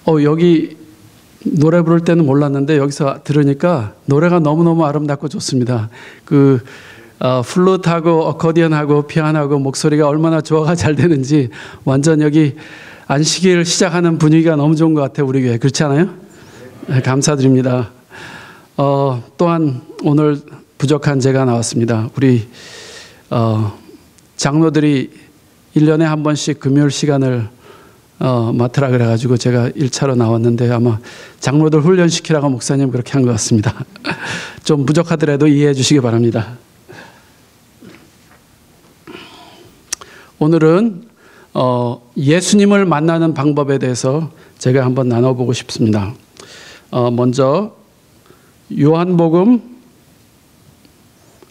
여기 노래 부를 때는 몰랐는데 여기서 들으니까 노래가 너무너무 아름답고 좋습니다. 플루트하고 어코디언하고 피아노하고 목소리가 얼마나 조화가 잘 되는지 완전 여기 안식일 시작하는 분위기가 너무 좋은 것 같아요. 우리 교회. 그렇지 않아요? 네, 감사드립니다. 또한 오늘 부족한 제가 나왔습니다. 우리 장로들이 1년에 한 번씩 금요일 시간을 맡으라 그래가지고 제가 1차로 나왔는데 아마 장로들 훈련시키라고 목사님 그렇게 한 것 같습니다. 좀 부족하더라도 이해해 주시기 바랍니다. 오늘은 예수님을 만나는 방법에 대해서 제가 한번 나눠보고 싶습니다. 먼저 요한복음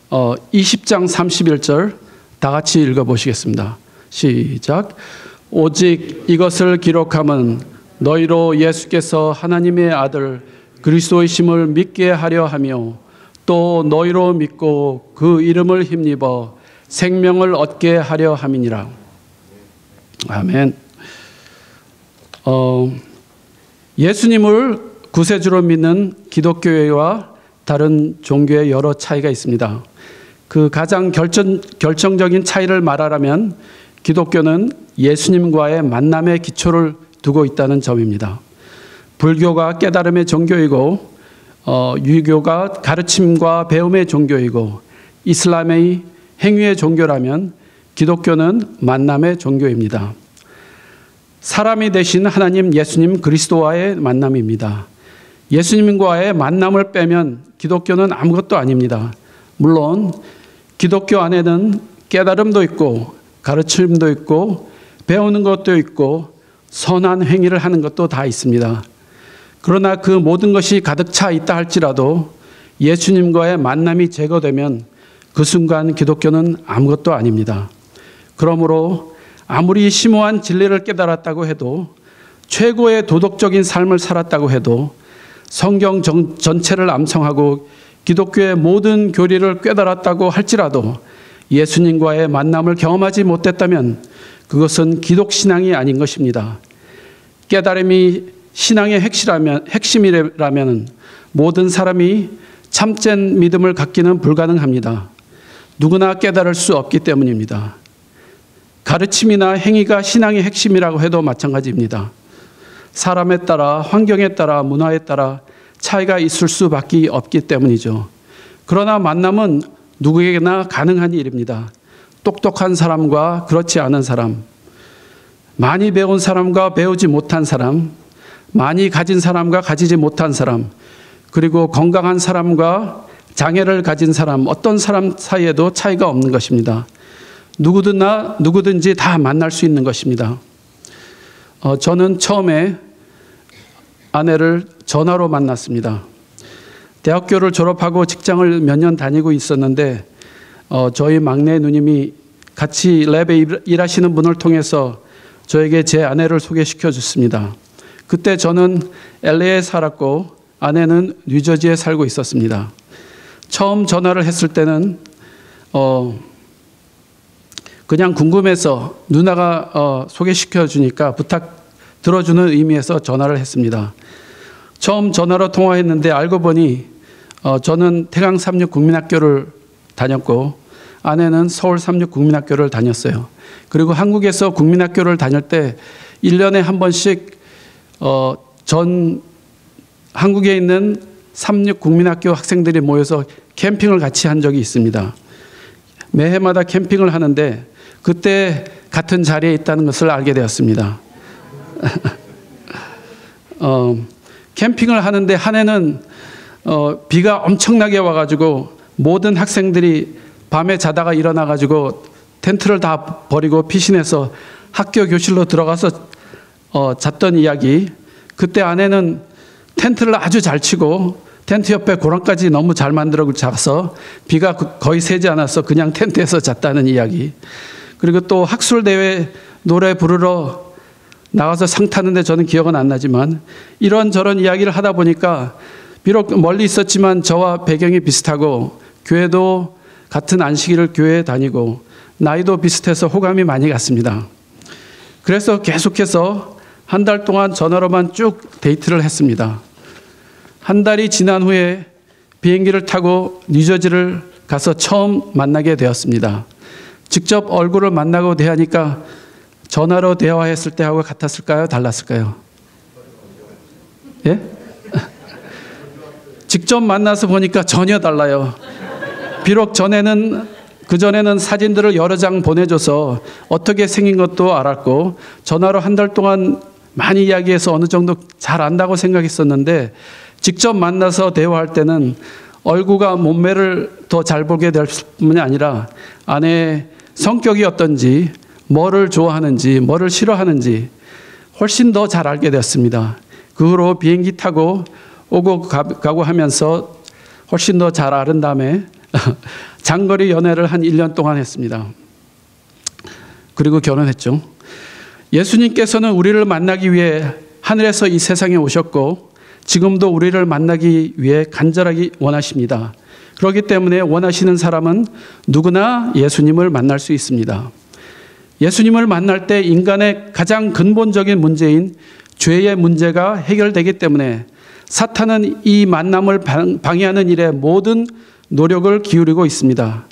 20장 31절 다 같이 읽어보시겠습니다. 시작. 오직 이것을 기록함은 너희로 예수께서 하나님의 아들 그리스도이심을 믿게 하려 하며 또 너희로 믿고 그 이름을 힘입어 생명을 얻게 하려 함이니라. 아멘. 예수님을 구세주로 믿는 기독교회와 다른 종교의 여러 차이가 있습니다. 그 가장 결정적인 차이를 말하라면 기독교는 예수님과의 만남의 기초를 두고 있다는 점입니다. 불교가 깨달음의 종교이고 유교가 가르침과 배움의 종교이고 이슬람의 행위의 종교라면 기독교는 만남의 종교입니다. 사람이 되신 하나님 예수님 그리스도와의 만남입니다. 예수님과의 만남을 빼면 기독교는 아무것도 아닙니다. 물론 기독교 안에는 깨달음도 있고 가르침도 있고 배우는 것도 있고 선한 행위를 하는 것도 다 있습니다. 그러나 그 모든 것이 가득 차 있다 할지라도 예수님과의 만남이 제거되면 그 순간 기독교는 아무것도 아닙니다. 그러므로 아무리 심오한 진리를 깨달았다고 해도 최고의 도덕적인 삶을 살았다고 해도 성경 전체를 암송하고 기독교의 모든 교리를 깨달았다고 할지라도 예수님과의 만남을 경험하지 못했다면 그것은 기독신앙이 아닌 것입니다. 깨달음이 신앙의 핵심이라면 모든 사람이 참된 믿음을 갖기는 불가능합니다. 누구나 깨달을 수 없기 때문입니다. 가르침이나 행위가 신앙의 핵심이라고 해도 마찬가지입니다. 사람에 따라 환경에 따라 문화에 따라 차이가 있을 수밖에 없기 때문이죠. 그러나 만남은 누구에게나 가능한 일입니다. 똑똑한 사람과 그렇지 않은 사람, 많이 배운 사람과 배우지 못한 사람, 많이 가진 사람과 가지지 못한 사람, 그리고 건강한 사람과 장애를 가진 사람, 어떤 사람 사이에도 차이가 없는 것입니다. 누구든지 다 만날 수 있는 것입니다. 저는 처음에 아내를 전화로 만났습니다. 대학교를 졸업하고 직장을 몇 년 다니고 있었는데 저희 막내 누님이 같이 랩에 일하시는 분을 통해서 저에게 제 아내를 소개시켜 줬습니다. 그때 저는 LA에 살았고 아내는 뉴저지에 살고 있었습니다. 처음 전화를 했을 때는 그냥 궁금해서 누나가 소개시켜 주니까 부탁 들어주는 의미에서 전화를 했습니다. 처음 전화로 통화했는데 알고 보니 저는 태강 삼육국민학교를 다녔고 아내는 서울 삼육국민학교를 다녔어요. 그리고 한국에서 국민학교를 다닐 때 1년에 한 번씩 전 한국에 있는 삼육국민학교 학생들이 모여서 캠핑을 같이 한 적이 있습니다. 매해마다 캠핑을 하는데 그때 같은 자리에 있다는 것을 알게 되었습니다. 캠핑을 하는데 한 해는 비가 엄청나게 와가지고 모든 학생들이 밤에 자다가 일어나가지고 텐트를 다 버리고 피신해서 학교 교실로 들어가서 잤던 이야기. 그때 아내는 텐트를 아주 잘 치고 텐트 옆에 고랑까지 너무 잘 만들어 자서 비가 거의 새지 않아서 그냥 텐트에서 잤다는 이야기. 그리고 또 학술대회 노래 부르러 나가서 상 타는데 저는 기억은 안 나지만 이런저런 이야기를 하다 보니까 비록 멀리 있었지만 저와 배경이 비슷하고 교회도 같은 안식일을 교회에 다니고 나이도 비슷해서 호감이 많이 갔습니다. 그래서 계속해서 한 달 동안 전화로만 쭉 데이트를 했습니다. 한 달이 지난 후에 비행기를 타고 뉴저지를 가서 처음 만나게 되었습니다. 직접 얼굴을 만나고 대하니까 전화로 대화했을 때하고 같았을까요? 달랐을까요? 예? 직접 만나서 보니까 전혀 달라요. 비록 그전에는 사진들을 여러 장 보내줘서 어떻게 생긴 것도 알았고 전화로 한 달 동안 많이 이야기해서 어느 정도 잘 안다고 생각했었는데 직접 만나서 대화할 때는 얼굴과 몸매를 더 잘 보게 될 뿐만이 아니라 아내의 성격이 어떤지, 뭐를 좋아하는지, 뭐를 싫어하는지 훨씬 더 잘 알게 됐습니다. 그 후로 비행기 타고 오고 가고 하면서 훨씬 더 잘 아는 다음에 장거리 연애를 한 1년 동안 했습니다. 그리고 결혼했죠. 예수님께서는 우리를 만나기 위해 하늘에서 이 세상에 오셨고 지금도 우리를 만나기 위해 간절하게 원하십니다. 그렇기 때문에 원하시는 사람은 누구나 예수님을 만날 수 있습니다. 예수님을 만날 때 인간의 가장 근본적인 문제인 죄의 문제가 해결되기 때문에 사탄은 이 만남을 방해하는 일에 모든 노력을 기울이고 있습니다.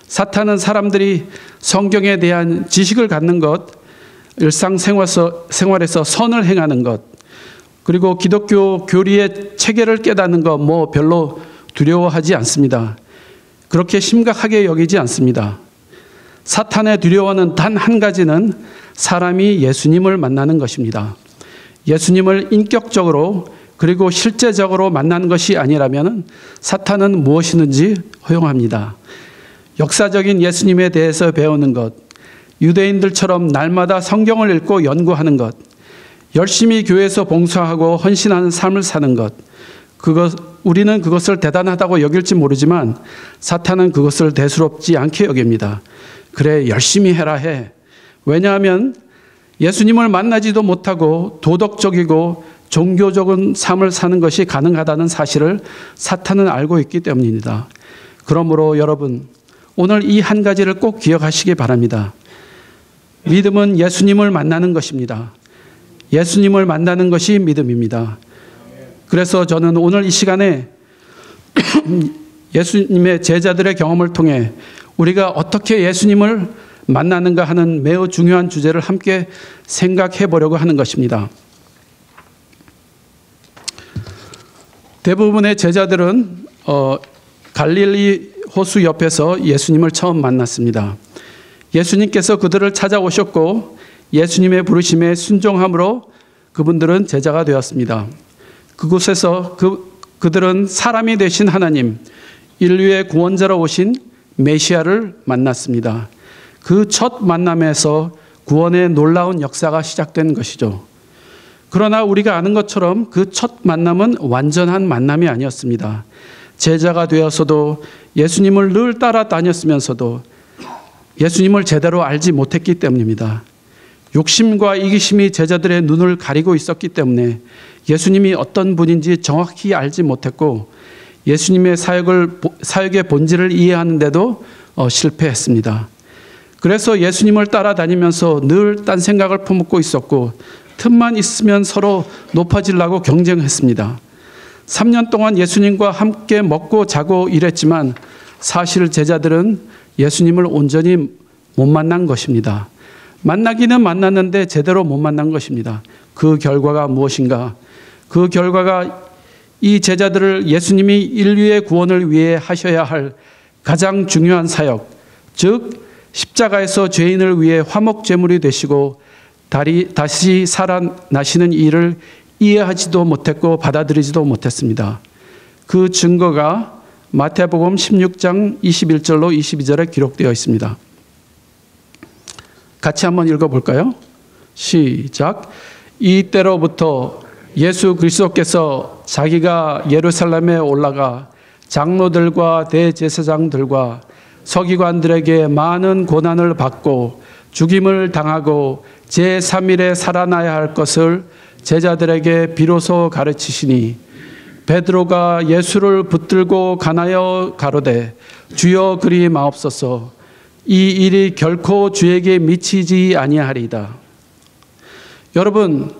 사탄은 사람들이 성경에 대한 지식을 갖는 것, 일상생활에서 선을 행하는 것, 그리고 기독교 교리의 체계를 깨닫는 것 별로 두려워하지 않습니다. 그렇게 심각하게 여기지 않습니다. 사탄의 두려워는 단 한 가지는 사람이 예수님을 만나는 것입니다. 예수님을 인격적으로 그리고 실제적으로 만나는 것이 아니라면 사탄은 무엇이든지 허용합니다. 역사적인 예수님에 대해서 배우는 것, 유대인들처럼 날마다 성경을 읽고 연구하는 것, 열심히 교회에서 봉사하고 헌신하는 삶을 사는 것, 우리는 그것을 대단하다고 여길지 모르지만 사탄은 그것을 대수롭지 않게 여깁니다. 그래, 열심히 해라 해. 왜냐하면 예수님을 만나지도 못하고 도덕적이고 종교적인 삶을 사는 것이 가능하다는 사실을 사탄은 알고 있기 때문입니다. 그러므로 여러분, 오늘 이 한 가지를 꼭 기억하시기 바랍니다. 믿음은 예수님을 만나는 것입니다. 예수님을 만나는 것이 믿음입니다. 그래서 저는 오늘 이 시간에 예수님의 제자들의 경험을 통해 우리가 어떻게 예수님을 만나는가 하는 매우 중요한 주제를 함께 생각해 보려고 하는 것입니다. 대부분의 제자들은 갈릴리 호수 옆에서 예수님을 처음 만났습니다. 예수님께서 그들을 찾아오셨고 예수님의 부르심에 순종함으로 그분들은 제자가 되었습니다. 그곳에서 그들은 사람이 되신 하나님, 인류의 구원자로 오신 메시아를 만났습니다. 그 첫 만남에서 구원의 놀라운 역사가 시작된 것이죠. 그러나 우리가 아는 것처럼 그 첫 만남은 완전한 만남이 아니었습니다. 제자가 되어서도 예수님을 늘 따라다녔으면서도 예수님을 제대로 알지 못했기 때문입니다. 욕심과 이기심이 제자들의 눈을 가리고 있었기 때문에 예수님이 어떤 분인지 정확히 알지 못했고 예수님의 사역의 본질을 이해하는데도 실패했습니다. 그래서 예수님을 따라다니면서 늘 딴 생각을 품고 있었고 틈만 있으면 서로 높아지려고 경쟁했습니다. 3년 동안 예수님과 함께 먹고 자고 일했지만 사실 제자들은 예수님을 온전히 못 만난 것입니다. 만나기는 만났는데 제대로 못 만난 것입니다. 그 결과가 무엇인가? 그 결과가 이 제자들을 예수님이 인류의 구원을 위해 하셔야 할 가장 중요한 사역, 즉 십자가에서 죄인을 위해 화목제물이 되시고 다시 살아나시는 일을 이해하지도 못했고 받아들이지도 못했습니다. 그 증거가 마태복음 16장 21절로 22절에 기록되어 있습니다. 같이 한번 읽어볼까요? 시작. 이때로부터 예수 그리스도께서 자기가 예루살렘에 올라가 장로들과 대제사장들과 서기관들에게 많은 고난을 받고 죽임을 당하고 제3일에 살아나야 할 것을 제자들에게 비로소 가르치시니 베드로가 예수를 붙들고 가나여 가로되 주여 그리 마옵소서 이 일이 결코 주에게 미치지 아니하리이다. 여러분,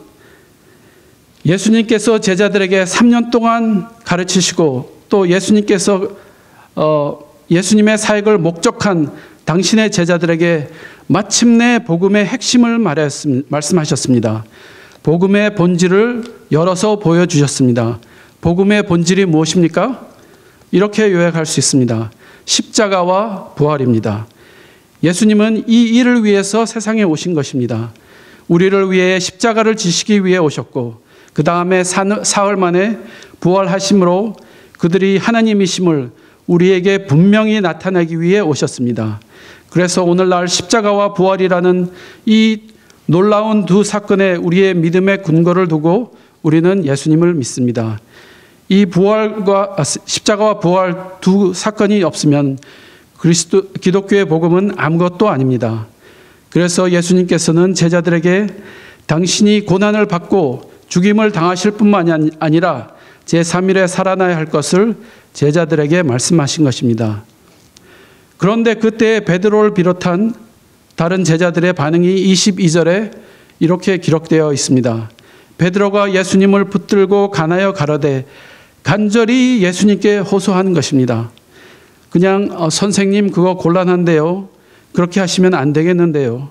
예수님께서 제자들에게 3년 동안 가르치시고 또 예수님께서 예수님의 사역을 목적한 당신의 제자들에게 마침내 복음의 핵심을 말씀하셨습니다. 복음의 본질을 열어서 보여주셨습니다. 복음의 본질이 무엇입니까? 이렇게 요약할 수 있습니다. 십자가와 부활입니다. 예수님은 이 일을 위해서 세상에 오신 것입니다. 우리를 위해 십자가를 지시기 위해 오셨고 그 다음에 사흘 만에 부활하심으로 그들이 하나님이심을 우리에게 분명히 나타내기 위해 오셨습니다. 그래서 오늘날 십자가와 부활이라는 이 놀라운 두 사건에 우리의 믿음의 근거를 두고 우리는 예수님을 믿습니다. 이 십자가와 부활 두 사건이 없으면 기독교의 복음은 아무것도 아닙니다. 그래서 예수님께서는 제자들에게 당신이 고난을 받고 죽임을 당하실 뿐만 아니라 제3일에 살아나야 할 것을 제자들에게 말씀하신 것입니다. 그런데 그때 베드로를 비롯한 다른 제자들의 반응이 22절에 이렇게 기록되어 있습니다. 베드로가 예수님을 붙들고 가나여 가로되 간절히 예수님께 호소한 것입니다. 그냥 선생님 그거 곤란한데요. 그렇게 하시면 안 되겠는데요.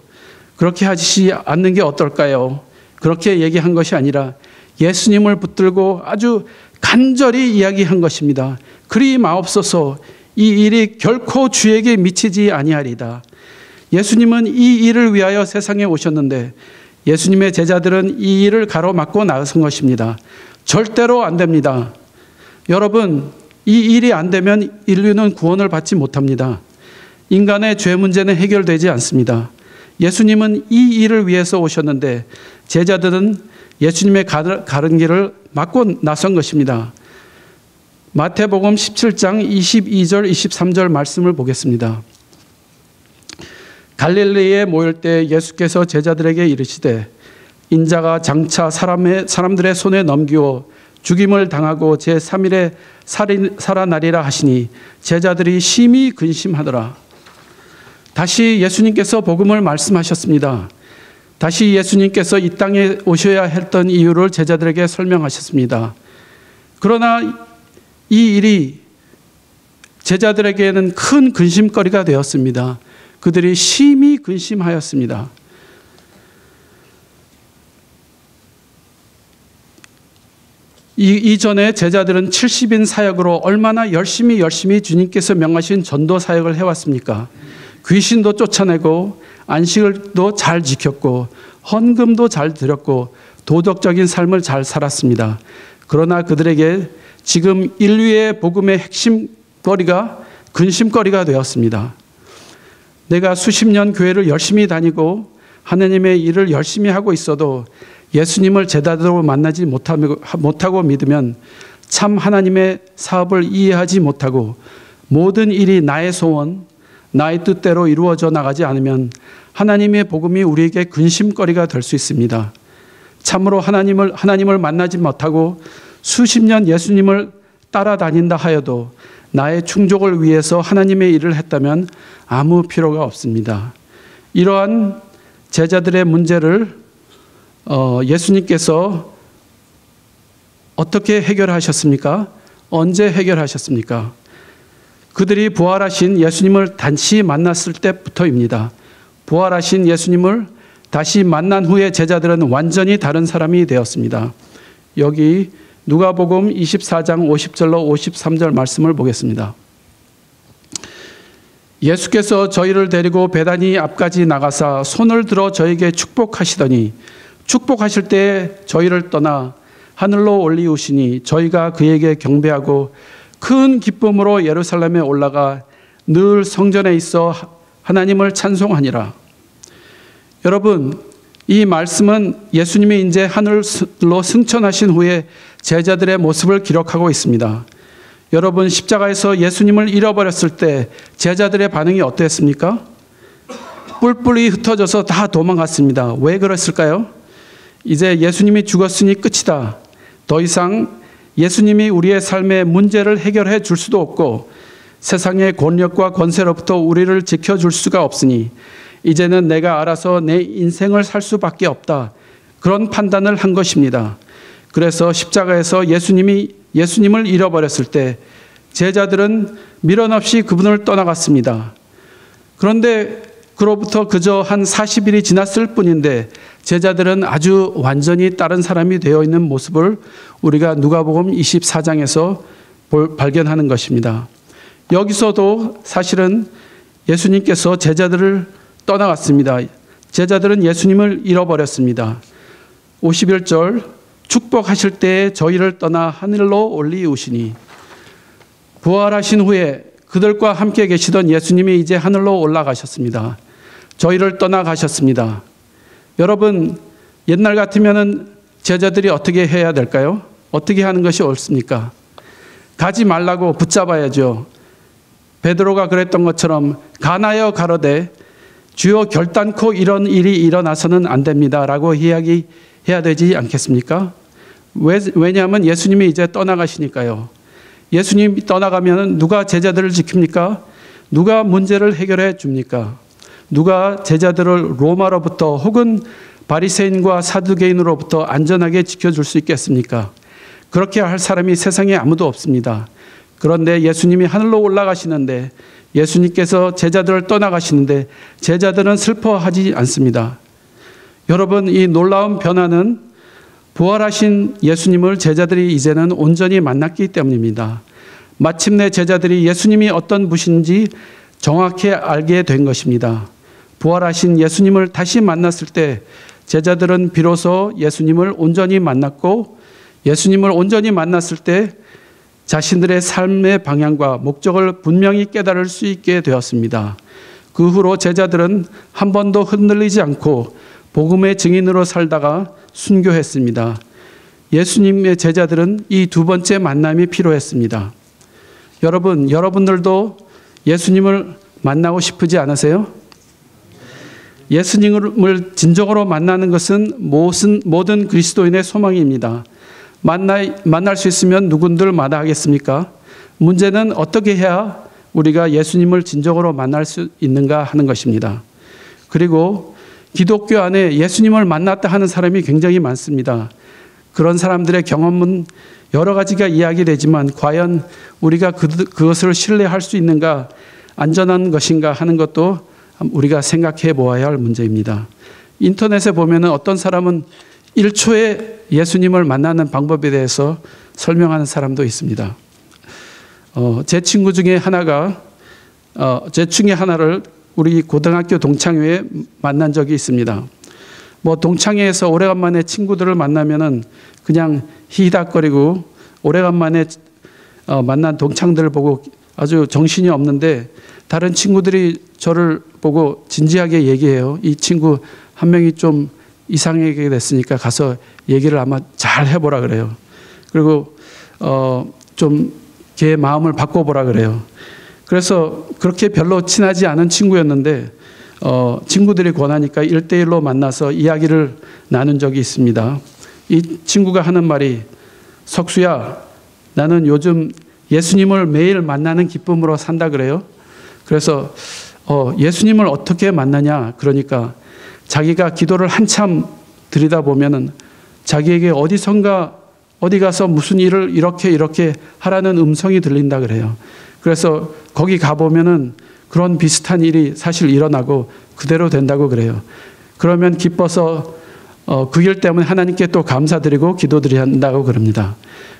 그렇게 하시지 않는 게 어떨까요? 그렇게 얘기한 것이 아니라 예수님을 붙들고 아주 간절히 이야기한 것입니다. 그리 마옵소서 이 일이 결코 주에게 미치지 아니하리다. 예수님은 이 일을 위하여 세상에 오셨는데 예수님의 제자들은 이 일을 가로막고 나선 것입니다. 절대로 안 됩니다. 여러분, 이 일이 안 되면 인류는 구원을 받지 못합니다. 인간의 죄 문제는 해결되지 않습니다. 예수님은 이 일을 위해서 오셨는데 제자들은 예수님의 가는 길을 막고 나선 것입니다. 마태복음 17장 22절 23절 말씀을 보겠습니다. 갈릴리에 모일 때 예수께서 제자들에게 이르시되 인자가 장차 사람들의 손에 넘기어 죽임을 당하고 제3일에 살아나리라 하시니 제자들이 심히 근심하더라. 다시 예수님께서 복음을 말씀하셨습니다. 다시 예수님께서 이 땅에 오셔야 했던 이유를 제자들에게 설명하셨습니다. 그러나 이 일이 제자들에게는 큰 근심거리가 되었습니다. 그들이 심히 근심하였습니다. 이전에 제자들은 70인 사역으로 얼마나 열심히 주님께서 명하신 전도 사역을 해왔습니까? 귀신도 쫓아내고 안식일도 잘 지켰고 헌금도 잘 드렸고 도덕적인 삶을 잘 살았습니다. 그러나 그들에게 지금 인류의 복음의 핵심거리가 근심거리가 되었습니다. 내가 수십 년 교회를 열심히 다니고 하나님의 일을 열심히 하고 있어도 예수님을 제대로 만나지 못하고 믿으면 참 하나님의 사업을 이해하지 못하고 모든 일이 나의 소원, 나의 뜻대로 이루어져 나가지 않으면 하나님의 복음이 우리에게 근심거리가 될 수 있습니다. 참으로 하나님을 만나지 못하고 수십 년 예수님을 따라다닌다 하여도 나의 충족을 위해서 하나님의 일을 했다면 아무 필요가 없습니다. 이러한 제자들의 문제를 예수님께서 어떻게 해결하셨습니까? 언제 해결하셨습니까? 그들이 부활하신 예수님을 다시 만났을 때부터입니다. 부활하신 예수님을 다시 만난 후에 제자들은 완전히 다른 사람이 되었습니다. 여기 누가복음 24장 50절로 53절 말씀을 보겠습니다. 예수께서 저희를 데리고 베다니 앞까지 나가사 손을 들어 저에게 축복하시더니 축복하실 때 저희를 떠나 하늘로 올리우시니 저희가 그에게 경배하고 큰 기쁨으로 예루살렘에 올라가 늘 성전에 있어 하나님을 찬송하니라. 여러분, 이 말씀은 예수님이 이제 하늘로 승천하신 후에 제자들의 모습을 기록하고 있습니다. 여러분, 십자가에서 예수님을 잃어버렸을 때 제자들의 반응이 어땠습니까? 뿔뿔이 흩어져서 다 도망갔습니다. 왜 그랬을까요? 이제 예수님이 죽었으니 끝이다. 더 이상 예수님이 우리의 삶의 문제를 해결해 줄 수도 없고 세상의 권력과 권세로부터 우리를 지켜줄 수가 없으니 이제는 내가 알아서 내 인생을 살 수밖에 없다. 그런 판단을 한 것입니다. 그래서 십자가에서 예수님을 잃어버렸을 때 제자들은 미련 없이 그분을 떠나갔습니다. 그런데 그로부터 그저 한 40일이 지났을 뿐인데 제자들은 아주 완전히 다른 사람이 되어 있는 모습을 우리가 누가복음 24장에서 발견하는 것입니다. 여기서도 사실은 예수님께서 제자들을 떠나갔습니다. 제자들은 예수님을 잃어버렸습니다. 51절 축복하실 때에 저희를 떠나 하늘로 올리우시니, 부활하신 후에 그들과 함께 계시던 예수님이 이제 하늘로 올라가셨습니다. 저희를 떠나가셨습니다. 여러분, 옛날 같으면 제자들이 어떻게 해야 될까요? 어떻게 하는 것이 옳습니까? 가지 말라고 붙잡아야죠. 베드로가 그랬던 것처럼 가나여 가로되 주여 결단코 이런 일이 일어나서는 안 됩니다 라고 이야기해야 되지 않겠습니까? 왜냐하면 예수님이 이제 떠나가시니까요. 예수님이 떠나가면 누가 제자들을 지킵니까? 누가 문제를 해결해 줍니까? 누가 제자들을 로마로부터 혹은 바리새인과 사두개인으로부터 안전하게 지켜줄 수 있겠습니까? 그렇게 할 사람이 세상에 아무도 없습니다. 그런데 예수님이 하늘로 올라가시는데, 예수님께서 제자들을 떠나가시는데 제자들은 슬퍼하지 않습니다. 여러분, 이 놀라운 변화는 부활하신 예수님을 제자들이 이제는 온전히 만났기 때문입니다. 마침내 제자들이 예수님이 어떤 분인지 정확히 알게 된 것입니다. 부활하신 예수님을 다시 만났을 때 제자들은 비로소 예수님을 온전히 만났고, 예수님을 온전히 만났을 때 자신들의 삶의 방향과 목적을 분명히 깨달을 수 있게 되었습니다. 그 후로 제자들은 한 번도 흔들리지 않고 복음의 증인으로 살다가 순교했습니다. 예수님의 제자들은 이 두 번째 만남이 필요했습니다. 여러분들도 예수님을 만나고 싶으지 않으세요? 예수님을 진정으로 만나는 것은 모든 그리스도인의 소망입니다. 만날 수 있으면 누군들 마다하겠습니까? 문제는 어떻게 해야 우리가 예수님을 진정으로 만날 수 있는가 하는 것입니다. 그리고 기독교 안에 예수님을 만났다 하는 사람이 굉장히 많습니다. 그런 사람들의 경험은 여러 가지가 이야기되지만 과연 우리가 그것을 신뢰할 수 있는가, 안전한 것인가 하는 것도 우리가 생각해 보아야 할 문제입니다. 인터넷에 보면 어떤 사람은 1초에 예수님을 만나는 방법에 대해서 설명하는 사람도 있습니다. 제 친구 중에 하나를 우리 고등학교 동창회에 만난 적이 있습니다. 동창회에서 오래간만에 친구들을 만나면은 그냥 히히닥거리고 오래간만에 만난 동창들을 보고 아주 정신이 없는데, 다른 친구들이 저를 보고 진지하게 얘기해요. 이 친구 한 명이 좀 이상하게 됐으니까 가서 얘기를 아마 잘 해보라 그래요. 그리고 좀 걔의 마음을 바꿔보라 그래요. 그래서 그렇게 별로 친하지 않은 친구였는데 친구들이 권하니까 1대1로 만나서 이야기를 나눈 적이 있습니다. 이 친구가 하는 말이, 석수야, 나는 요즘 예수님을 매일 만나는 기쁨으로 산다 그래요. 그래서 예수님을 어떻게 만나냐, 그러니까 자기가 기도를 한참 들이다보면은 자기에게 어디 가서 무슨 일을 이렇게 하라는 음성이 들린다 그래요. 그래서 거기 가보면은 그런 비슷한 일이 사실 일어나고 그대로 된다고 그래요. 그러면 기뻐서 그 일 때문에 하나님께 또 감사드리고 기도드린다고 그럽니다.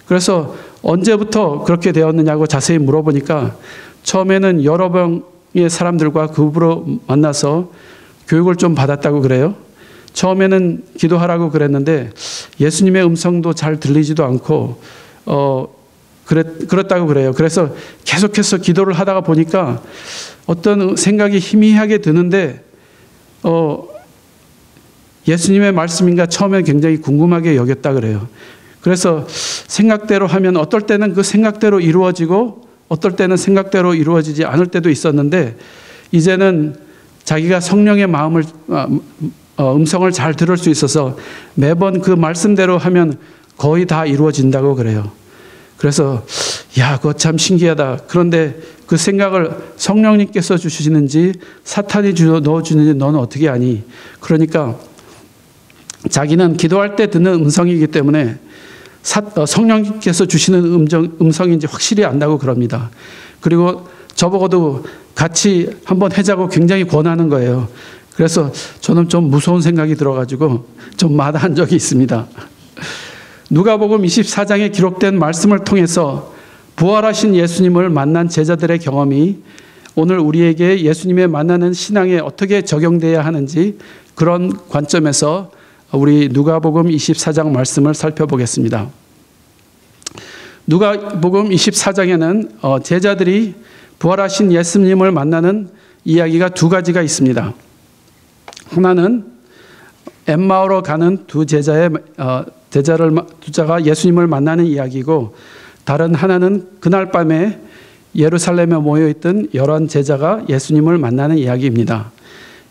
그래서 언제부터 그렇게 되었느냐고 자세히 물어보니까 처음에는 여러 명의 사람들과 그룹으로 만나서 교육을 좀 받았다고 그래요. 처음에는 기도하라고 그랬는데 예수님의 음성도 잘 들리지도 않고 그렇다고 그래요. 그래서 계속해서 기도를 하다가 보니까 어떤 생각이 희미하게 드는데 예수님의 말씀인가 처음에 굉장히 궁금하게 여겼다 그래요. 그래서 생각대로 하면 어떨 때는 그 생각대로 이루어지고 어떨 때는 생각대로 이루어지지 않을 때도 있었는데, 이제는 자기가 성령의 마음을 음성을 잘 들을 수 있어서 매번 그 말씀대로 하면 거의 다 이루어진다고 그래요. 그래서 그거 참 신기하다. 그런데 그 생각을 성령님께서 주시는지 사탄이 넣어주는지 너는 어떻게 아니? 그러니까 자기는 기도할 때 듣는 음성이기 때문에 성령님께서 주시는 음성인지 확실히 안다고 그럽니다. 그리고 저보고도 같이 한번 해자고 굉장히 권하는 거예요. 그래서 저는 좀 무서운 생각이 들어가지고 좀 마다한 적이 있습니다. 누가복음 24장에 기록된 말씀을 통해서 부활하신 예수님을 만난 제자들의 경험이 오늘 우리에게 예수님의 만나는 신앙에 어떻게 적용돼야 하는지 그런 관점에서 우리 누가복음 24장 말씀을 살펴보겠습니다. 누가복음 24장에는 제자들이 부활하신 예수님을 만나는 이야기가 두 가지가 있습니다. 하나는 엠마오로 가는 두 제자가 예수님을 만나는 이야기고, 다른 하나는 그날 밤에 예루살렘에 모여있던 11 제자가 예수님을 만나는 이야기입니다.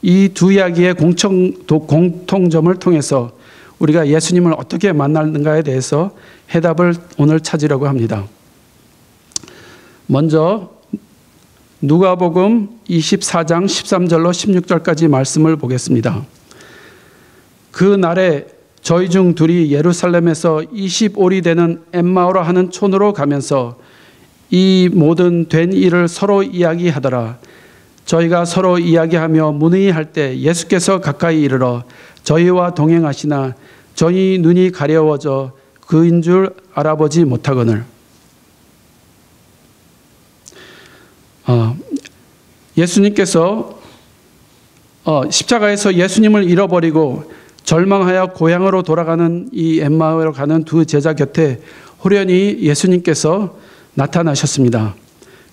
이 두 이야기의 공통점을 통해서 우리가 예수님을 어떻게 만나는가에 대해서 해답을 오늘 찾으려고 합니다. 먼저 누가복음 24장 13절로 16절까지 말씀을 보겠습니다. 그 날에 저희 중 둘이 예루살렘에서 25리 되는 엠마오라 하는 촌으로 가면서 이 모든 된 일을 서로 이야기하더라. 저희가 서로 이야기하며 문의할 때 예수께서 가까이 이르러 저희와 동행하시나 저희 눈이 가려워져 그인 줄 알아보지 못하거늘. 예수님께서 십자가에서 예수님을 잃어버리고 절망하여 고향으로 돌아가는 이 엠마오로 가는 두 제자 곁에 호련히 예수님께서 나타나셨습니다.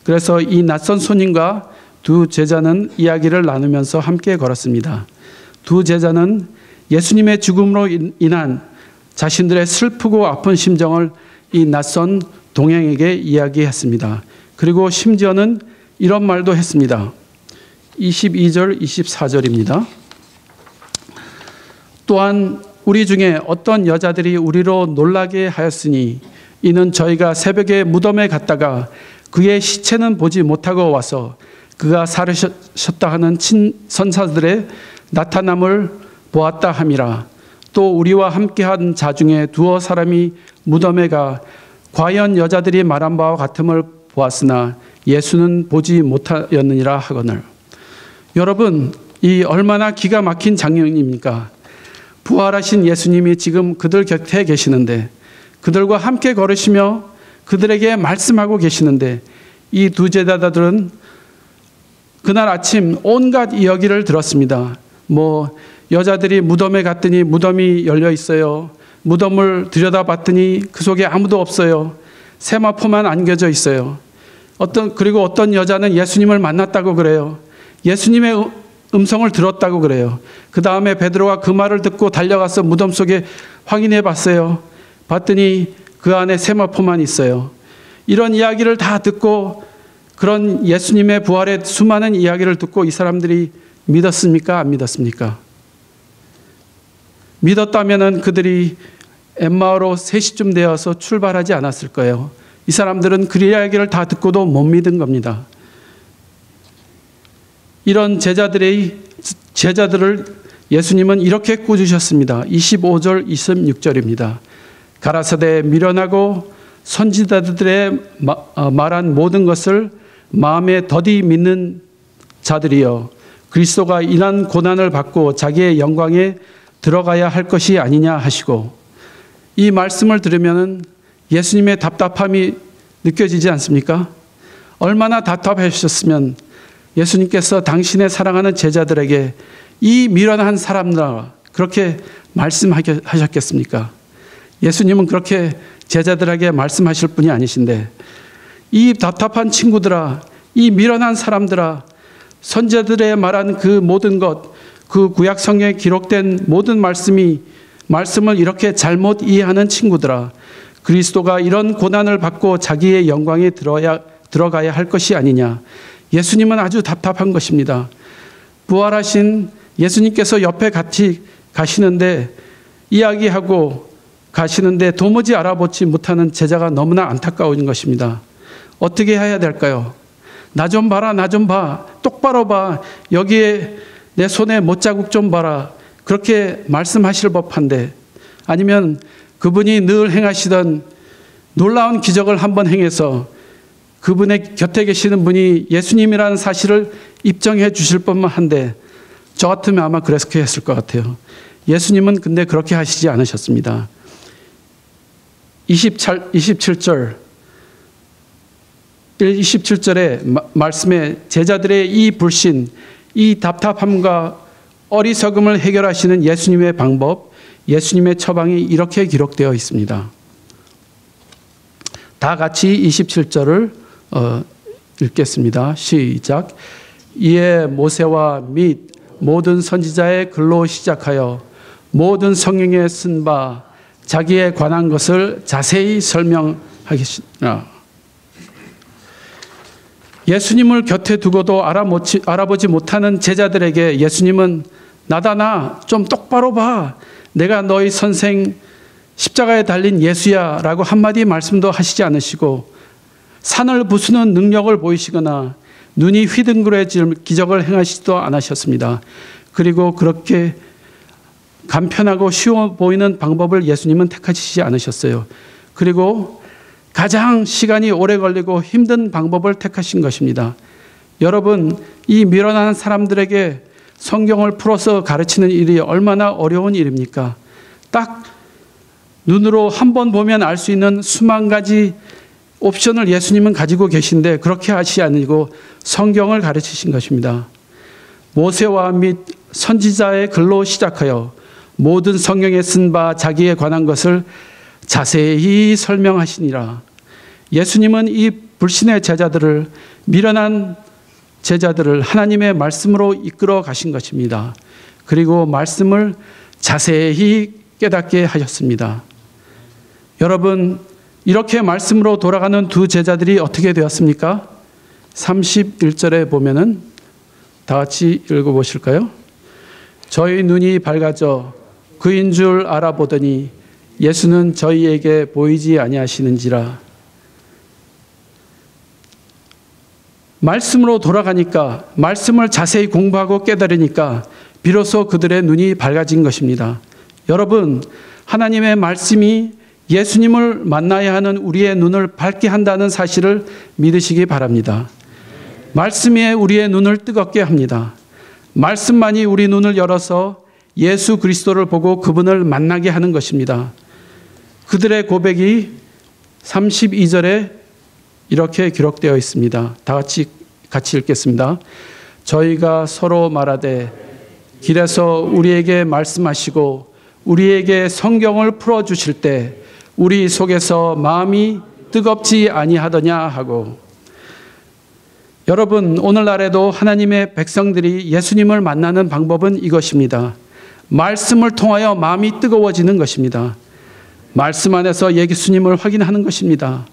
그래서 이 낯선 손님과 두 제자는 이야기를 나누면서 함께 걸었습니다. 두 제자는 예수님의 죽음으로 인한 자신들의 슬프고 아픈 심정을 이 낯선 동행에게 이야기했습니다. 그리고 심지어는 이런 말도 했습니다. 22절, 24절입니다. 또한 우리 중에 어떤 여자들이 우리로 놀라게 하였으니 이는 저희가 새벽에 무덤에 갔다가 그의 시체는 보지 못하고 와서 그가 살으셨다 하는 선사들의 나타남을 보았다 함이라. 또 우리와 함께한 자 중에 두어 사람이 무덤에 가 과연 여자들이 말한 바와 같음을 보았으나 예수는 보지 못하였느니라 하거늘. 여러분, 이 얼마나 기가 막힌 장면입니까? 부활하신 예수님이 지금 그들 곁에 계시는데, 그들과 함께 걸으시며 그들에게 말씀하고 계시는데, 이 두 제자들은 그날 아침 온갖 이야기를 들었습니다. 여자들이 무덤에 갔더니 무덤이 열려 있어요. 무덤을 들여다봤더니 그 속에 아무도 없어요. 세마포만 안겨져 있어요. 그리고 어떤 여자는 예수님을 만났다고 그래요. 예수님의 음성을 들었다고 그래요. 그 다음에 베드로가 그 말을 듣고 달려가서 무덤 속에 확인해 봤어요. 봤더니 그 안에 세마포만 있어요. 이런 이야기를 다 듣고, 그런 예수님의 부활의 수많은 이야기를 듣고 이 사람들이 믿었습니까? 안 믿었습니까? 믿었다면 그들이 엠마오로 3시쯤 되어서 출발하지 않았을 거예요. 이 사람들은 그 이야기를 다 듣고도 못 믿은 겁니다. 이런 제자들을 예수님은 이렇게 꾸짖으셨습니다. 25절, 26절입니다. 가라사대 미련하고 선지자들의 말한 모든 것을 마음에 더디 믿는 자들이여, 그리스도가 이런 고난을 받고 자기의 영광에 들어가야 할 것이 아니냐 하시고, 이 말씀을 들으면 예수님의 답답함이 느껴지지 않습니까? 얼마나 답답하셨으면 예수님께서 당신의 사랑하는 제자들에게 이 미련한 사람들아 그렇게 말씀하셨겠습니까? 예수님은 그렇게 제자들에게 말씀하실 분이 아니신데, 이 답답한 친구들아, 이 미련한 사람들아, 선지자들의 말한 그 모든 것, 그 구약 성경에 기록된 모든 말씀을 이렇게 잘못 이해하는 친구들아, 그리스도가 이런 고난을 받고 자기의 영광에 들어가야 할 것이 아니냐. 예수님은 아주 답답한 것입니다. 부활하신 예수님께서 옆에 같이 가시는데, 이야기하고 가시는데 도무지 알아보지 못하는 제자가 너무나 안타까운 것입니다. 어떻게 해야 될까요? 나 좀 봐라, 나 좀 봐, 똑바로 봐, 여기에 내 손에 못자국 좀 봐라, 그렇게 말씀하실 법한데, 아니면 그분이 늘 행하시던 놀라운 기적을 한번 행해서 그분의 곁에 계시는 분이 예수님이라는 사실을 입증해 주실 법만 한데 저 같으면 아마 그렇게 했을 것 같아요. 예수님은 근데 그렇게 하시지 않으셨습니다. 27절 27절의 말씀에 제자들의 이 불신, 이 답답함과 어리석음을 해결하시는 예수님의 방법, 예수님의 처방이 이렇게 기록되어 있습니다. 다 같이 27절을 읽겠습니다. 시작. 이에 모세와 및 모든 선지자의 글로 시작하여 모든 성경에 쓴 바 자기에 관한 것을 자세히 설명하겠습니다. 예수님을 곁에 두고도 알아보지 못하는 제자들에게 예수님은 나다 나 좀 똑바로 봐. 내가 너희 선생 십자가에 달린 예수야 라고 한마디 말씀도 하시지 않으시고 산을 부수는 능력을 보이시거나 눈이 휘둥그레질 기적을 행하시지도 않으셨습니다. 그리고 그렇게 간편하고 쉬워 보이는 방법을 예수님은 택하시지 않으셨어요. 그리고 가장 시간이 오래 걸리고 힘든 방법을 택하신 것입니다. 여러분, 이 미련한 사람들에게 성경을 풀어서 가르치는 일이 얼마나 어려운 일입니까? 딱 눈으로 한 번 보면 알 수 있는 수만 가지 옵션을 예수님은 가지고 계신데 그렇게 하시지 않으시고 성경을 가르치신 것입니다. 모세와 및 선지자의 글로 시작하여 모든 성경에 쓴 바 자기에 관한 것을 자세히 설명하시니라. 예수님은 이 불신의 제자들을, 미련한 제자들을 하나님의 말씀으로 이끌어 가신 것입니다. 그리고 말씀을 자세히 깨닫게 하셨습니다. 여러분, 이렇게 말씀으로 돌아가는 두 제자들이 어떻게 되었습니까? 31절에 보면은 다 같이 읽어보실까요? 저희 눈이 밝아져 그인 줄 알아보더니 예수는 저희에게 보이지 아니하시는지라. 말씀으로 돌아가니까, 말씀을 자세히 공부하고 깨달으니까 비로소 그들의 눈이 밝아진 것입니다. 여러분, 하나님의 말씀이 예수님을 만나야 하는 우리의 눈을 밝게 한다는 사실을 믿으시기 바랍니다. 말씀이 우리의 눈을 뜨겁게 합니다. 말씀만이 우리 눈을 열어서 예수 그리스도를 보고 그분을 만나게 하는 것입니다. 그들의 고백이 32절에 이렇게 기록되어 있습니다. 다 같이 읽겠습니다. 저희가 서로 말하되 길에서 우리에게 말씀하시고 우리에게 성경을 풀어주실 때 우리 속에서 마음이 뜨겁지 아니하더냐 하고. 여러분, 오늘날에도 하나님의 백성들이 예수님을 만나는 방법은 이것입니다. 말씀을 통하여 마음이 뜨거워지는 것입니다. 말씀 안에서 예수님을 확인하는 것입니다.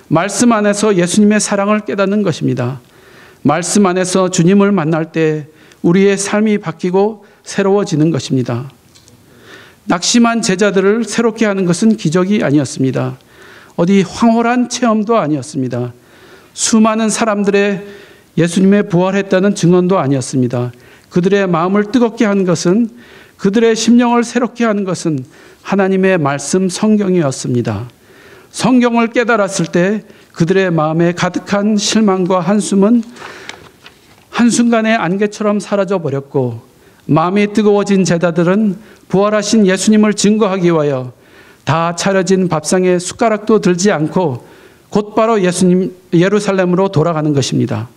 말씀 안에서 예수님의 사랑을 깨닫는 것입니다. 말씀 안에서 주님을 만날 때 우리의 삶이 바뀌고 새로워지는 것입니다. 낙심한 제자들을 새롭게 하는 것은 기적이 아니었습니다. 어디 황홀한 체험도 아니었습니다. 수많은 사람들의 예수님의 부활했다는 증언도 아니었습니다. 그들의 마음을 뜨겁게 한 것은, 그들의 심령을 새롭게 하는 것은 하나님의 말씀 성경이었습니다. 성경을 깨달았을 때 그들의 마음에 가득한 실망과 한숨은 한순간에 안개처럼 사라져 버렸고, 마음이 뜨거워진 제자들은 부활하신 예수님을 증거하기 위하여 다 차려진 밥상에 숟가락도 들지 않고 곧바로 예루살렘으로 돌아가는 것입니다.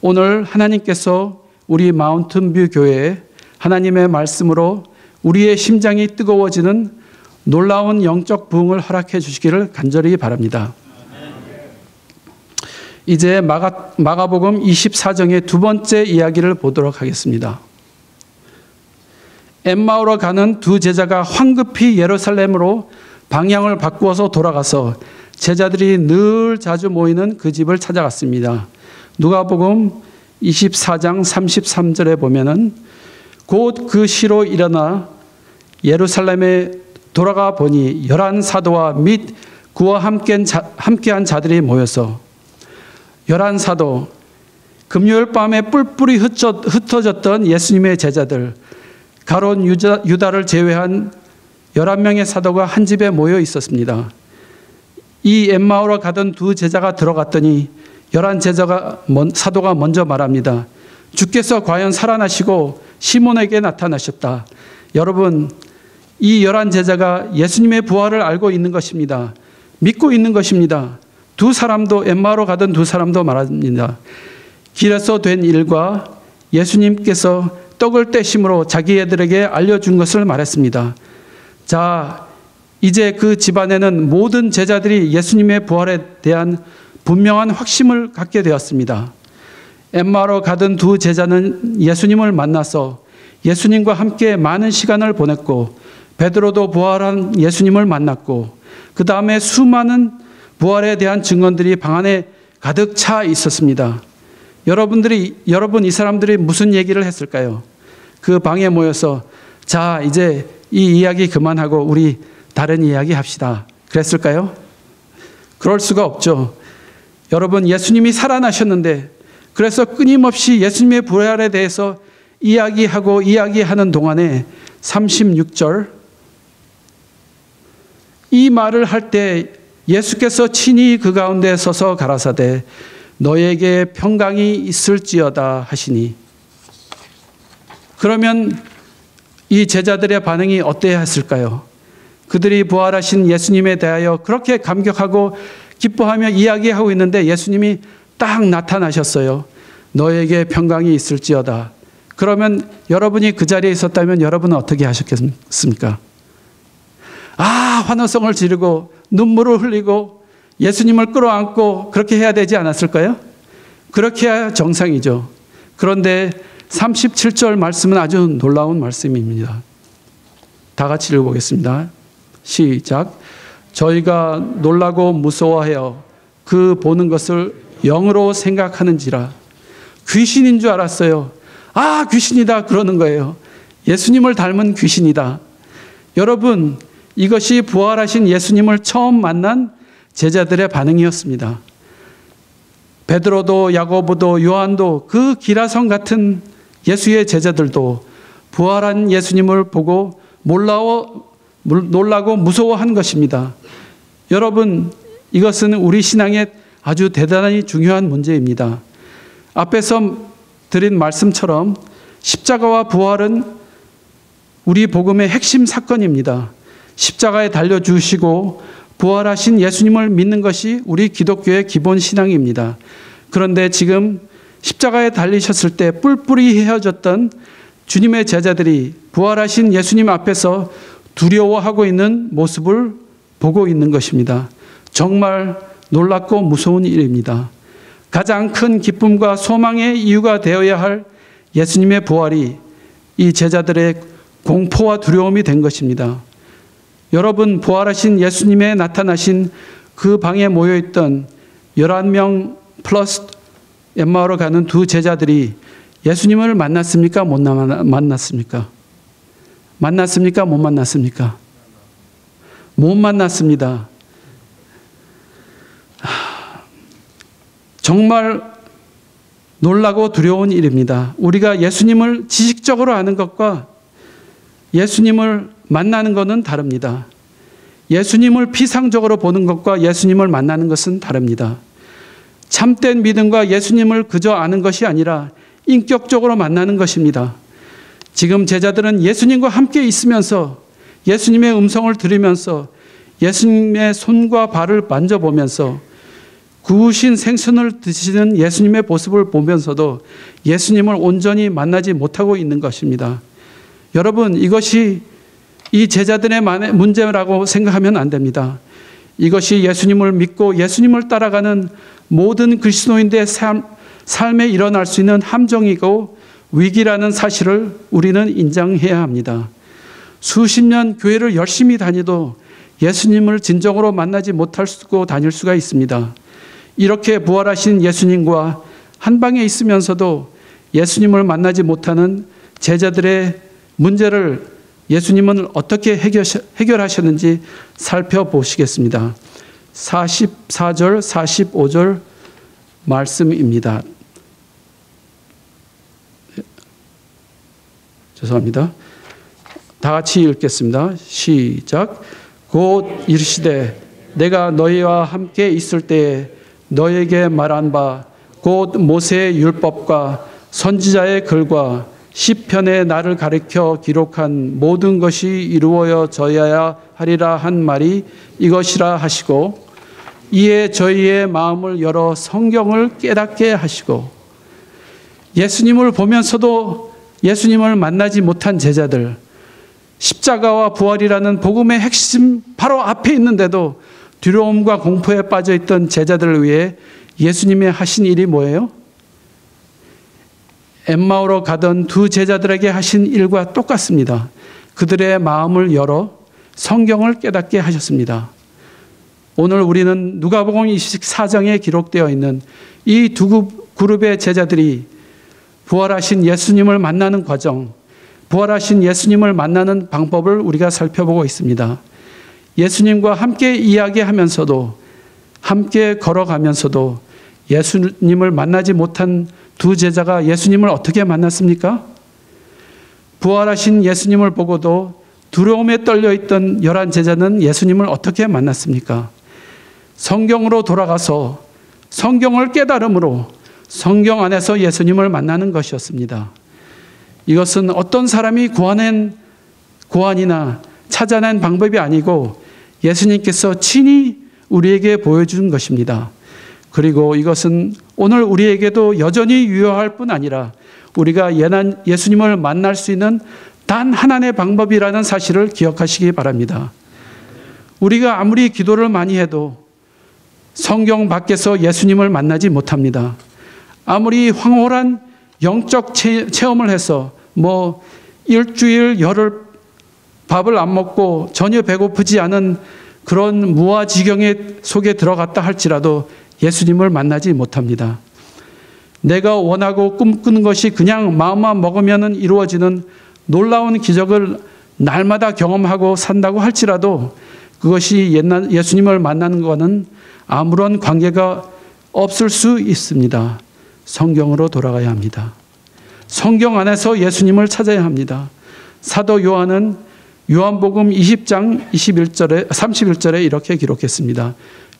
오늘 하나님께서 우리 마운틴뷰 교회에 하나님의 말씀으로 우리의 심장이 뜨거워지는 놀라운 영적 부흥을 허락해 주시기를 간절히 바랍니다. 이제 마가복음 24장의 두 번째 이야기를 보도록 하겠습니다. 엠마오로 가는 두 제자가 황급히 예루살렘으로 방향을 바꾸어서 돌아가서 제자들이 늘 자주 모이는 그 집을 찾아갔습니다. 누가복음 24장 33절에 보면은 곧 그 시로 일어나 예루살렘에 돌아가 보니 11사도와 및 그와 함께한 자들이 모여서 11사도, 금요일 밤에 뿔뿔이 흩어졌던 예수님의 제자들, 가론 유다를 제외한 11명의 사도가 한 집에 모여 있었습니다. 이 엠마오로 가던 두 제자가 들어갔더니 11 사도가 먼저 말합니다. 주께서 과연 살아나시고 시몬에게 나타나셨다. 여러분, 이 11 제자가 예수님의 부활을 알고 있는 것입니다. 믿고 있는 것입니다. 두 사람도, 엠마오로 가던 두 사람도 말합니다. 길에서 된 일과 예수님께서 떡을 떼심으로 자기애들에게 알려준 것을 말했습니다. 자, 이제 그 집안에는 모든 제자들이 예수님의 부활에 대한 분명한 확신을 갖게 되었습니다. 엠마오로 가던 두 제자는 예수님을 만나서 예수님과 함께 많은 시간을 보냈고, 베드로도 부활한 예수님을 만났고, 그 다음에 수많은 부활에 대한 증언들이 방 안에 가득 차 있었습니다. 여러분, 이 사람들이 무슨 얘기를 했을까요? 그 방에 모여서 자, 이제 이 이야기 그만하고 우리 다른 이야기 합시다. 그랬을까요? 그럴 수가 없죠. 여러분, 예수님이 살아나셨는데, 그래서 끊임없이 예수님의 부활에 대해서 이야기하는 동안에 36절, 이 말을 할 때 예수께서 친히 그 가운데 서서 가라사대 너에게 평강이 있을지어다 하시니, 그러면 이 제자들의 반응이 어때야 했을까요? 그들이 부활하신 예수님에 대하여 그렇게 감격하고 기뻐하며 이야기하고 있는데 예수님이 딱 나타나셨어요. 너에게 평강이 있을지어다. 그러면 여러분이 그 자리에 있었다면 여러분은 어떻게 하셨겠습니까? 환호성을 지르고 눈물을 흘리고 예수님을 끌어안고 그렇게 해야 되지 않았을까요? 그렇게 해야 정상이죠. 그런데 37절 말씀은 아주 놀라운 말씀입니다. 다 같이 읽어보겠습니다. 시작. 저희가 놀라고 무서워하여 그 보는 것을 영으로 생각하는지라. 귀신인 줄 알았어요. 귀신이다 그러는 거예요. 예수님을 닮은 귀신이다. 여러분, 이것이 부활하신 예수님을 처음 만난 제자들의 반응이었습니다. 베드로도 야고보도 요한도 그 기라성 같은 예수의 제자들도 부활한 예수님을 보고 놀라고 무서워한 것입니다. 여러분, 이것은 우리 신앙에 아주 대단히 중요한 문제입니다. 앞에서 드린 말씀처럼 십자가와 부활은 우리 복음의 핵심 사건입니다. 십자가에 달려주시고 부활하신 예수님을 믿는 것이 우리 기독교의 기본 신앙입니다. 그런데 지금 십자가에 달리셨을 때 뿔뿔이 헤어졌던 주님의 제자들이 부활하신 예수님 앞에서 두려워하고 있는 모습을 보고 있는 것입니다. 정말 놀랍고 무서운 일입니다. 가장 큰 기쁨과 소망의 이유가 되어야 할 예수님의 부활이 이 제자들의 공포와 두려움이 된 것입니다. 여러분, 부활하신 예수님의 나타나신 그 방에 모여있던 11명 플러스 엠마오로 가는 두 제자들이 예수님을 만났습니까? 못 만났습니까? 만났습니까? 못 만났습니까? 못 만났습니다. 정말 놀라고 두려운 일입니다. 우리가 예수님을 지식적으로 아는 것과 예수님을 만나는 것은 다릅니다. 예수님을 피상적으로 보는 것과 예수님을 만나는 것은 다릅니다. 참된 믿음과 예수님을 그저 아는 것이 아니라 인격적으로 만나는 것입니다. 지금 제자들은 예수님과 함께 있으면서 예수님의 음성을 들으면서 예수님의 손과 발을 만져보면서 구우신 생선을 드시는 예수님의 모습을 보면서도 예수님을 온전히 만나지 못하고 있는 것입니다. 여러분, 이것이 이 제자들의 문제라고 생각하면 안 됩니다. 이것이 예수님을 믿고 예수님을 따라가는 모든 그리스도인들의 삶에 일어날 수 있는 함정이고 위기라는 사실을 우리는 인정해야 합니다. 수십 년 교회를 열심히 다니도 예수님을 진정으로 만나지 못하고 다닐 수가 있습니다. 이렇게 부활하신 예수님과 한 방에 있으면서도 예수님을 만나지 못하는 제자들의 문제를 예수님은 어떻게 해결하셨는지 살펴보시겠습니다. 44절, 45절 말씀입니다. 죄송합니다. 다 같이 읽겠습니다. 시작. 곧 이르시되 내가 너희와 함께 있을 때에 너희에게 말한 바 곧 모세의 율법과 선지자의 글과 시편에 나를 가리켜 기록한 모든 것이 이루어져야 하리라 한 말이 이것이라 하시고, 이에 저희의 마음을 열어 성경을 깨닫게 하시고, 예수님을 보면서도 예수님을 만나지 못한 제자들, 십자가와 부활이라는 복음의 핵심 바로 앞에 있는데도 두려움과 공포에 빠져 있던 제자들을 위해 예수님이 하신 일이 뭐예요? 엠마오로 가던 두 제자들에게 하신 일과 똑같습니다. 그들의 마음을 열어 성경을 깨닫게 하셨습니다. 오늘 우리는 누가복음 24장에 기록되어 있는 이 두 그룹의 제자들이 부활하신 예수님을 만나는 과정, 부활하신 예수님을 만나는 방법을 우리가 살펴보고 있습니다. 예수님과 함께 이야기하면서도, 함께 걸어가면서도 예수님을 만나지 못한 두 제자가 예수님을 어떻게 만났습니까? 부활하신 예수님을 보고도 두려움에 떨려있던 11 제자는 예수님을 어떻게 만났습니까? 성경으로 돌아가서 성경을 깨달음으로 성경 안에서 예수님을 만나는 것이었습니다. 이것은 어떤 사람이 고안이나 찾아낸 방법이 아니고 예수님께서 친히 우리에게 보여준 것입니다. 그리고 이것은 오늘 우리에게도 여전히 유효할 뿐 아니라 우리가 예수님을 만날 수 있는 단 하나의 방법이라는 사실을 기억하시기 바랍니다. 우리가 아무리 기도를 많이 해도 성경 밖에서 예수님을 만나지 못합니다. 아무리 황홀한 영적 체험을 해서 일주일 열흘 밥을 안 먹고 전혀 배고프지 않은 그런 무아지경에 속에 들어갔다 할지라도 예수님을 만나지 못합니다. 내가 원하고 꿈꾸는 것이 그냥 마음만 먹으면 이루어지는 놀라운 기적을 날마다 경험하고 산다고 할지라도 그것이 예수님을 만나는 것은 아무런 관계가 없을 수 있습니다. 성경으로 돌아가야 합니다. 성경 안에서 예수님을 찾아야 합니다. 사도 요한은 요한복음 20장 31절에 이렇게 기록했습니다.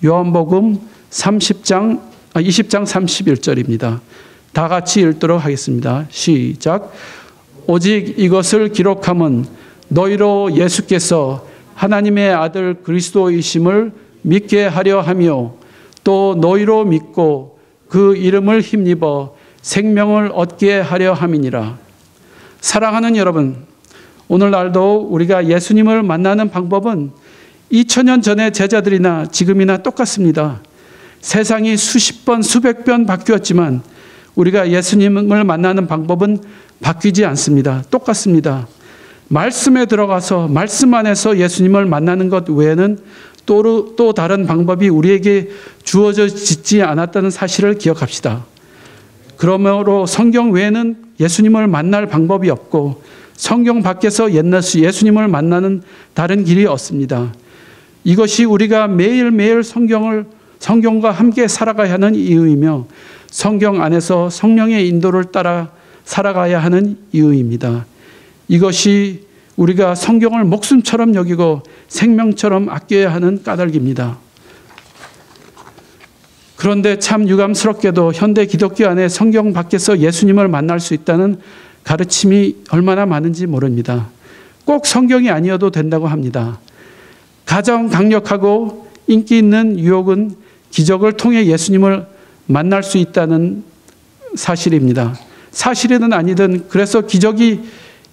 요한복음 20장 31절입니다. 다 같이 읽도록 하겠습니다. 시작. 오직 이것을 기록함은 너희로 예수께서 하나님의 아들 그리스도이심을 믿게 하려 하며 또 너희로 믿고 그 이름을 힘입어 생명을 얻게 하려 함이니라. 사랑하는 여러분, 오늘날도 우리가 예수님을 만나는 방법은 2000년 전의 제자들이나 지금이나 똑같습니다. 세상이 수십 번, 수백 번 바뀌었지만 우리가 예수님을 만나는 방법은 바뀌지 않습니다. 똑같습니다. 말씀에 들어가서 말씀 안에서 예수님을 만나는 것 외에는 또 다른 방법이 우리에게 주어져 있지 않았다는 사실을 기억합시다. 그러므로 성경 외에는 예수님을 만날 방법이 없고 성경 밖에서 예수님을 만나는 다른 길이 없습니다. 이것이 우리가 매일매일 성경과 함께 살아가야 하는 이유이며 성경 안에서 성령의 인도를 따라 살아가야 하는 이유입니다. 이것이 우리가 성경을 목숨처럼 여기고 생명처럼 아껴야 하는 까닭입니다. 그런데 참 유감스럽게도 현대 기독교 안에 성경 밖에서 예수님을 만날 수 있다는 가르침이 얼마나 많은지 모릅니다. 꼭 성경이 아니어도 된다고 합니다. 가장 강력하고 인기 있는 유혹은 기적을 통해 예수님을 만날 수 있다는 사실입니다. 사실이든 아니든 그래서 기적이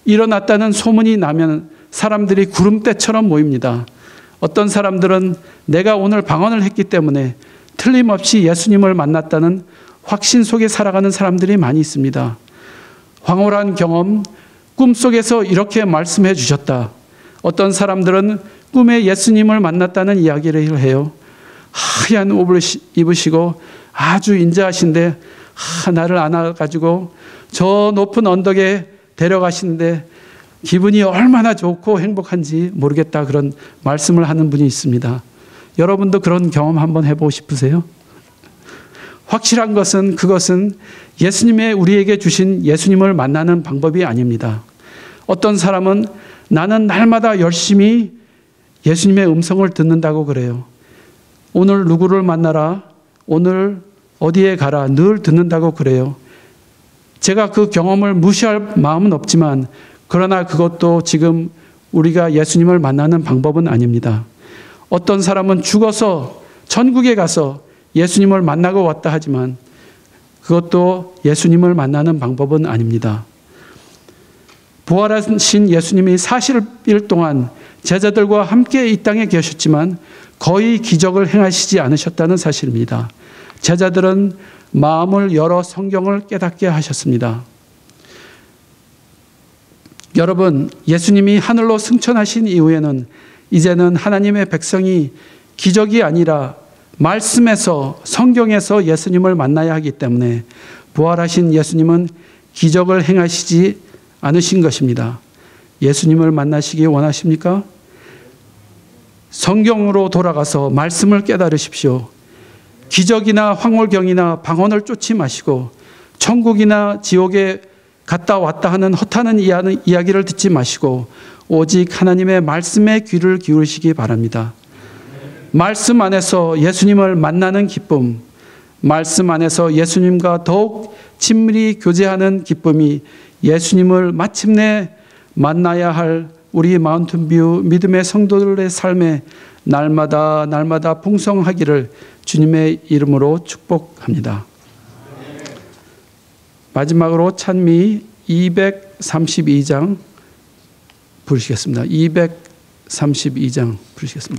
일어났다는 소문이 나면 사람들이 구름대처럼 모입니다. 어떤 사람들은 내가 오늘 방언을 했기 때문에 틀림없이 예수님을 만났다는 확신 속에 살아가는 사람들이 많이 있습니다. 황홀한 경험, 꿈속에서 이렇게 말씀해 주셨다. 어떤 사람들은 꿈에 예수님을 만났다는 이야기를 해요. 하얀 옷을 입으시고 아주 인자하신데 나를 안아가지고 저 높은 언덕에 데려가시는데 기분이 얼마나 좋고 행복한지 모르겠다, 그런 말씀을 하는 분이 있습니다. 여러분도 그런 경험 한번 해보고 싶으세요? 확실한 것은 그것은 예수님의 우리에게 주신 예수님을 만나는 방법이 아닙니다. 어떤 사람은 나는 날마다 열심히 예수님의 음성을 듣는다고 그래요. 오늘 누구를 만나라, 오늘 어디에 가라 늘 듣는다고 그래요. 제가 그 경험을 무시할 마음은 없지만 그러나 그것도 지금 우리가 예수님을 만나는 방법은 아닙니다. 어떤 사람은 죽어서 천국에 가서 예수님을 만나고 왔다 하지만 그것도 예수님을 만나는 방법은 아닙니다. 부활하신 예수님이 40일 동안 제자들과 함께 이 땅에 계셨지만 거의 기적을 행하시지 않으셨다는 사실입니다. 제자들은 마음을 열어 성경을 깨닫게 하셨습니다. 여러분, 예수님이 하늘로 승천하신 이후에는 이제는 하나님의 백성이 기적이 아니라 말씀에서, 성경에서 예수님을 만나야 하기 때문에 부활하신 예수님은 기적을 행하시지 않으신 것입니다. 예수님을 만나시기 원하십니까? 성경으로 돌아가서 말씀을 깨달으십시오. 기적이나 황홀경이나 방언을 쫓지 마시고 천국이나 지옥에 갔다 왔다 하는 허탄한 이야기를 듣지 마시고 오직 하나님의 말씀에 귀를 기울이시기 바랍니다. 말씀 안에서 예수님을 만나는 기쁨, 말씀 안에서 예수님과 더욱 친밀히 교제하는 기쁨이 예수님을 마침내 만나야 할 우리 마운틴뷰 믿음의 성도들의 삶에 날마다 풍성하기를 주님의 이름으로 축복합니다. 마지막으로 찬미 232장 부르시겠습니다. 232장 부르시겠습니다.